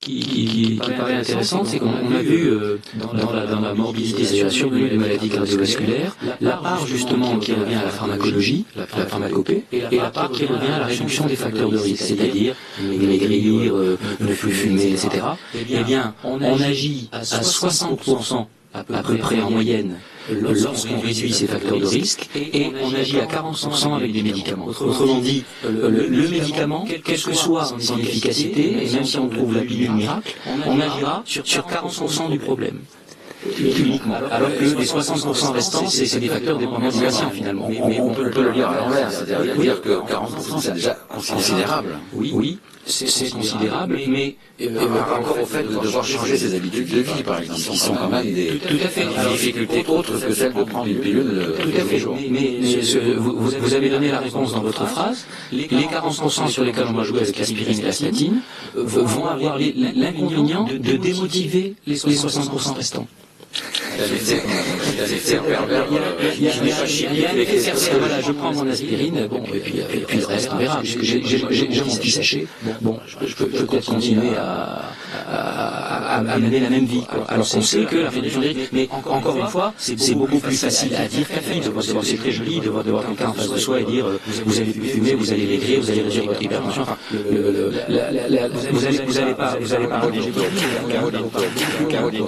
qui paraît intéressante, c'est qu'on a vu dans la morbidité, c'est la survenue des maladies cardiovasculaires, la part justement qui revient à la pharmacologie, la pharmacopée, et la part qui revient à la réduction des facteurs de risque, c'est-à-dire maigrir, ne plus fumer, etc. Eh bien, on agit à 60% à peu près en moyenne lorsqu'on réduit ces facteurs de risque, et on agit à 40% avec des médicaments. Autrement dit, le médicament, quelle que soit son efficacité, et même si on trouve la pilule miracle, on agira sur 40% du problème. Uniquement. Alors que les 60% restants, c'est des facteurs dépendants du patient finalement. Mais on peut le lire à l'envers, c'est-à-dire que 40% c'est déjà considérable. Oui, c'est considérable, mais encore au fait de devoir changer ses habitudes de vie, par exemple, qui sont quand même des difficultés autres que celles de prendre une pilule tous les jours. Mais vous avez donné la réponse dans votre phrase. Les 40% sur lesquels on va jouer avec l'aspirine et la statine vont avoir l'inconvénient de démotiver les 60% restants. Voilà, je prends mon aspirine, bon, et puis le reste, on verra, puisque j'ai mon petit sachet. Bon, je peux peut-être continuer à mener la même vie, quoi. Alors qu'on sait que la réduction des risques, mais encore une fois, c'est beaucoup plus facile à dire qu'à faire. C'est très joli de voir quelqu'un en face de soi et dire, vous allez plus fumer, vous allez maigrir, vous allez réduire votre hypertension, enfin, vous allez pas rédiger votre vie.